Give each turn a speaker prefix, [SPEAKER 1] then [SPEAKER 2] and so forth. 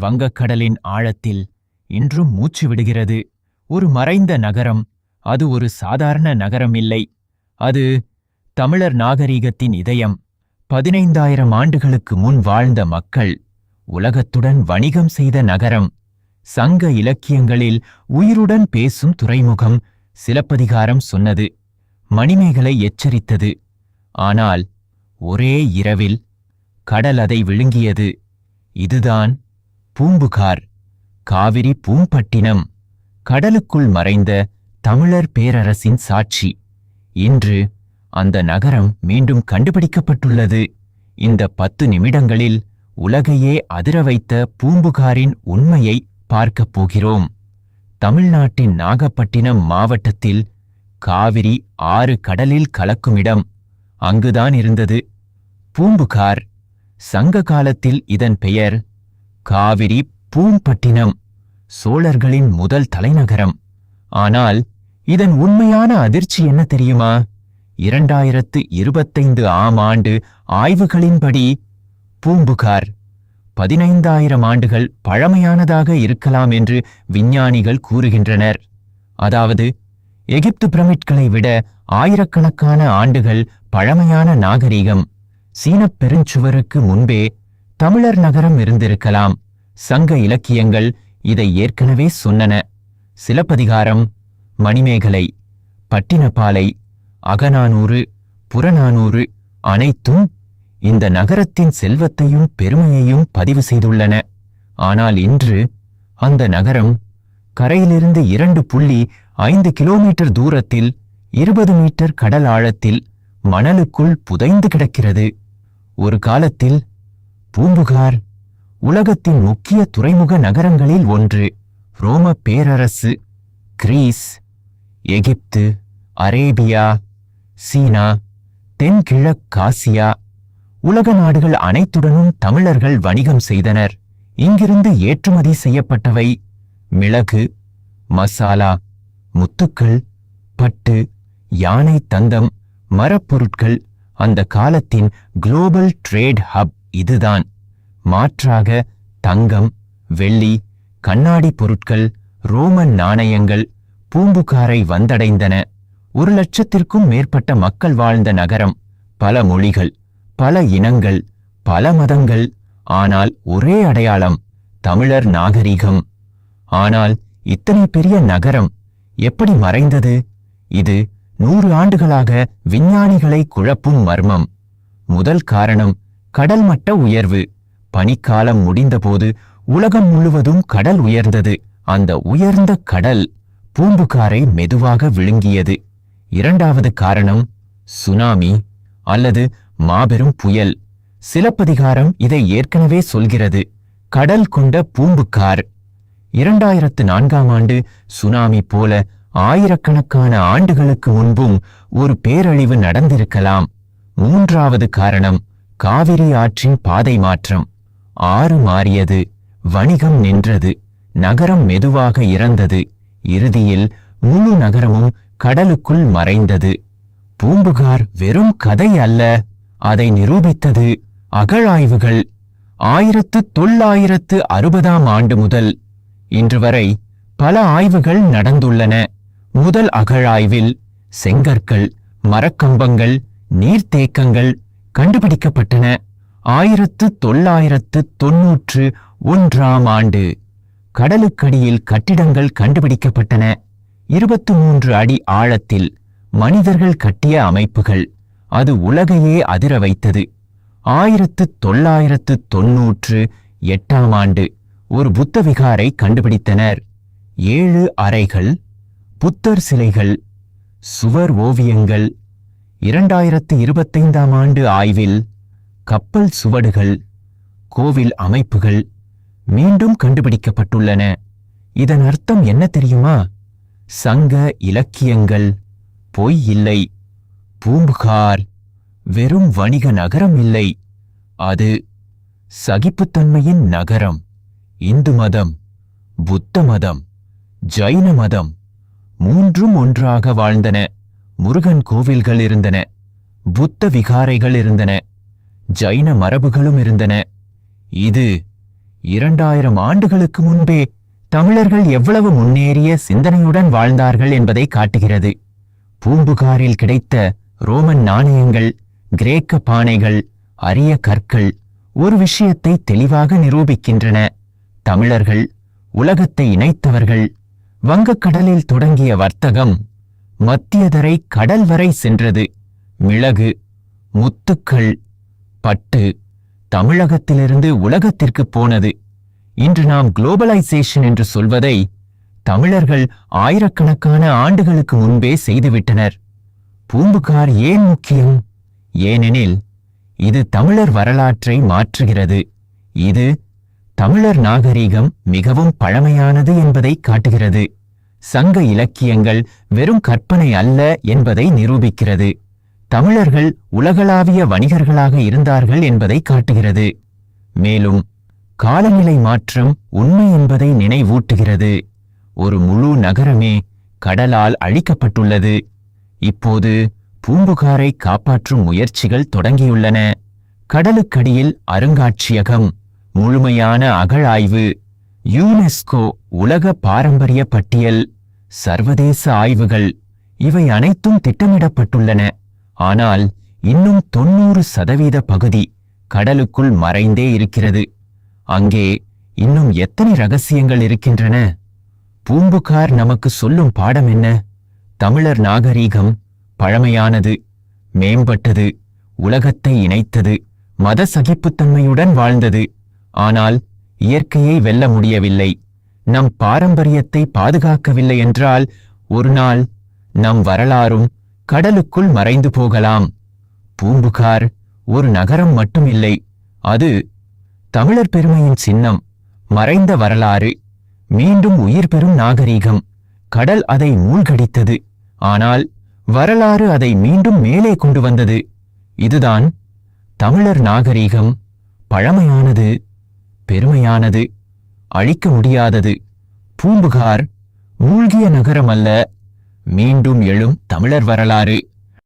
[SPEAKER 1] வங்கக்கடலின் ஆழத்தில் இன்றும் மூச்சு விடுகிறது. ஒரு மறைந்த நகரம். அது ஒரு சாதாரண நகரம் இல்லை. அது தமிழர் நாகரீகத்தின் இதயம். 15,000 ஆண்டுகளுக்கு முன் வாழ்ந்த மக்கள் உலகத்துடன் வணிகம் செய்த நகரம். சங்க இலக்கியங்களில் உயிருடன் பேசும் துறைமுகம். சிலப்பதிகாரம் சொன்னது, மணிமேகலை எச்சரித்தது. ஆனால் ஒரே இரவில் கடல் அதை விழுங்கியது. இதுதான் பூம்புகார், காவிரி பூம்பட்டினம், கடலுக்குள் மறைந்த தமிழர் பேரரசின் சாட்சி. இன்று அந்த நகரம் மீண்டும் கண்டுபிடிக்கப்பட்டுள்ளது. இந்த 10 நிமிடங்களில் உலகையே அதிர வைத்த பூம்புகாரின் உண்மையை பார்க்கப் போகிறோம். தமிழ்நாட்டின் நாகப்பட்டினம் மாவட்டத்தில் காவிரி 6 கடலில் கலக்குமிடம் அங்குதான் இருந்தது பூம்புகார். சங்க காலத்தில் இதன் பெயர் காவிரி பூம்பட்டினம், சோழர்களின் முதல் தலைநகரம். ஆனால் இதன் உண்மையான அதிர்ச்சி என்ன தெரியுமா? 2025 ஆண்டு ஆய்வுகளின்படி பூம்புகார் 15,000 ஆண்டுகள் பழமையானதாக இருக்கலாம் என்று விஞ்ஞானிகள் கூறுகின்றனர். அதாவது எகிப்து பிரமிட்களை விட ஆயிரக்கணக்கான ஆண்டுகள் பழமையான நாகரிகம். சீனப் பெருஞ்சுவருக்கு முன்பே தமிழர் நகரம் இருந்திருக்கலாம். சங்க இலக்கியங்கள் இதை ஏற்கனவே சொன்னன. சிலப்பதிகாரம், மணிமேகலை, பட்டினப்பாலை, அகநானூறு, புறநானூறு அனைத்தும் இந்த நகரத்தின் செல்வத்தையும் பெருமையையும் பதிவு செய்துள்ளன. ஆனால் இன்று அந்த நகரம் கரையிலிருந்து 2.5 கிலோமீட்டர் தூரத்தில் 20 மீட்டர் கடல் ஆழத்தில் மணலுக்குள் புதைந்து கிடக்கிறது. ஒரு காலத்தில் பூம்புகார் உலகத்தின் முக்கிய துறைமுக நகரங்களில் ஒன்று. ரோம பேரரசு, கிரீஸ், எகிப்து, அரேபியா, சீனா, தென்கிழக்காசியா, உலக நாடுகள் அனைத்துடனும் தமிழர்கள் வணிகம் செய்தனர். இங்கிருந்து ஏற்றுமதி செய்யப்பட்டவை மிளகு, மசாலா, முத்துக்கள், பட்டு, யானை தந்தம், மரப்பொருட்கள். அந்த காலத்தின் குளோபல் ட்ரேட் ஹப் இதுதான். மாற்றாக தங்கம், வெள்ளி, கண்ணாடி பொருட்கள், ரோமன் நாணயங்கள் பூம்புகாரை வந்தடைந்தன. 1,00,000க்கும் மேற்பட்ட மக்கள் வாழ்ந்த நகரம். பல மொழிகள், பல இனங்கள், பல மதங்கள். ஆனால் ஒரே அடையாளம், தமிழர் நாகரிகம். ஆனால் இத்தனை பெரிய நகரம் எப்படி மறைந்தது? இது 100 ஆண்டுகளாக விஞ்ஞானிகளை குழப்பும் மர்மம். முதல் காரணம் கடல் மட்ட உயர்வு. பனிக்காலம் முடிந்தபோது உலகம் முழுவதும் கடல் உயர்ந்தது. அந்த உயர்ந்த கடல் பூம்புகாரை மெதுவாக விழுங்கியது. இரண்டாவது காரணம் சுனாமி அல்லது மாபெரும் புயல். சிலப்பதிகாரம் இதை ஏற்கனவே சொல்கிறது. கடல் கொண்ட பூம்புகார். 2004 ஆண்டு சுனாமி போல ஆயிரக்கணக்கான ஆண்டுகளுக்கு முன்பும் ஒரு பேரழிவு நடந்திருக்கலாம். மூன்றாவது காரணம் காவிரி ஆற்றின் பாதை மாற்றம். ஆறு மாறியது, வணிகம் நின்றது, நகரம் மெதுவாக இறந்தது. இறுதியில் முழு நகரமும் கடலுக்குள் மறைந்தது. பூம்புகார் வெறும் கதை அல்ல, அதை நிரூபித்தது அகழாய்வுகள். 1960 ஆண்டு முதல் இன்று வரை பல ஆய்வுகள் நடந்துள்ளன. முதல் அகழாய்வில் செங்கற்கள், மரக்கம்பங்கள், நீர்த்தேக்கங்கள் கண்டுபிடிக்கப்பட்டன. 1991 ஆண்டு கடலுக்கடியில் கட்டிடங்கள் கண்டுபிடிக்கப்பட்டன. 23 அடி ஆழத்தில் மனிதர்கள் கட்டிய அமைப்புகள். அது உலகையே அதிர வைத்தது. 1998 ஆண்டு ஒரு புத்த விகாரை கண்டுபிடித்தனர். 7 அறைகள், புத்தர் சிலைகள், சுவர் ஓவியங்கள். 2025 ஆண்டு ஆய்வில் கப்பல் சுவடுகள், கோவில் அமைப்புகள் மீண்டும் கண்டுபிடிக்கப்பட்டுள்ளன. இதன் அர்த்தம் என்ன தெரியுமா? சங்க இலக்கியங்கள் பொய் இல்லை. பூம்புகார் வெறும் வணிக நகரம் இல்லை, அது சகிப்புத்தன்மையின் நகரம். இந்து மதம், புத்த மதம், ஜைன மதம் மூன்றும் ஒன்றாக வாழ்ந்தன. முருகன் கோவில்கள் இருந்தன, புத்த விகாரைகள் இருந்தன, ஜைன மரபுகளும் இருந்தன. இது 2000 ஆண்டுகளுக்கு முன்பே தமிழர்கள் எவ்வளவு முன்னேறிய சிந்தனையுடன் வாழ்ந்தார்கள் என்பதை காட்டுகிறது. பூம்புகாரில் கிடைத்த ரோமன் நாணயங்கள், கிரேக்க பானைகள், அரிய கற்கள் ஒரு விஷயத்தை தெளிவாக நிரூபிக்கின்றன. தமிழர்கள் உலகத்தை இணைத்தவர்கள். வங்கக்கடலில் தொடங்கிய வர்த்தகம் மத்தியதரை கடல் வரை சென்றது. மிளகு, முத்துக்கள், பட்டு தமிழகத்திலிருந்து உலகத்திற்கு போனது. இன்று நாம் குளோபலைசேஷன் என்று சொல்வதை தமிழர்கள் ஆயிரக்கணக்கான ஆண்டுகளுக்கு முன்பே செய்துவிட்டனர். பூம்புகார் ஏன் முக்கியம்? ஏனெனில் இது தமிழர் வரலாற்றை மாற்றுகிறது. இது தமிழர் நாகரிகம் மிகவும் பழமையானது என்பதை காட்டுகிறது. சங்க இலக்கியங்கள் வெறும் கற்பனை அல்ல என்பதை நிரூபிக்கிறது. தமிழர்கள் உலகளாவிய வணிகர்களாக இருந்தார்கள் என்பதை காட்டுகிறது. மேலும் காலநிலை மாற்றம் உண்மை என்பதை நினைவூட்டுகிறது. ஒரு முழு நகரமே கடலால் அழிக்கப்பட்டுள்ளது. இப்போது பூம்புகாரை காப்பாற்றும் முயற்சிகள் தொடங்கியுள்ளன. கடலுக்கடியில் அருங்காட்சியகம், முழுமையான அகழாய்வு, யுனெஸ்கோ உலக பாரம்பரிய பட்டியல், சர்வதேச ஆய்வுகள், இவை அனைத்தும் திட்டமிடப்பட்டுள்ளன. ஆனால் இன்னும் 90% பகுதி கடலுக்குள் மறைந்தே இருக்கிறது. அங்கே இன்னும் எத்தனை ரகசியங்கள் இருக்கின்றன? பூம்புகார் நமக்கு சொல்லும் பாடம் என்ன? தமிழர் நாகரீகம் பழமையானது, மேம்பட்டது, உலகத்தை இணைத்தது, மத சகிப்புத்தன்மையுடன் வாழ்ந்தது. ஆனால் இயற்கையை வெல்ல முடியவில்லை. நம் பாரம்பரியத்தை பாதுகாக்கவில்லை என்றால் ஒரு நாள் நம் வரலாறும் கடலுக்குள் மறைந்து போகலாம். பூம்புகார் ஒரு நகரம் மட்டுமில்லை, அது தமிழர் பெருமையின் சின்னம், மறைந்த வரலாறு, மீண்டும் உயிர் பெறும் நாகரீகம். கடல் அதை மூழ்கடித்தது, ஆனால் வரலாறு அதை மீண்டும் மேலே கொண்டு வந்தது. இதுதான் தமிழர் நாகரீகம். பழமையானது, பெருமையானது, அழிக்க முடியாதது. பூம்புகார் மூழ்கிய நகரம் அல்ல, மீண்டும் எழும் தமிழர் வரலாறு.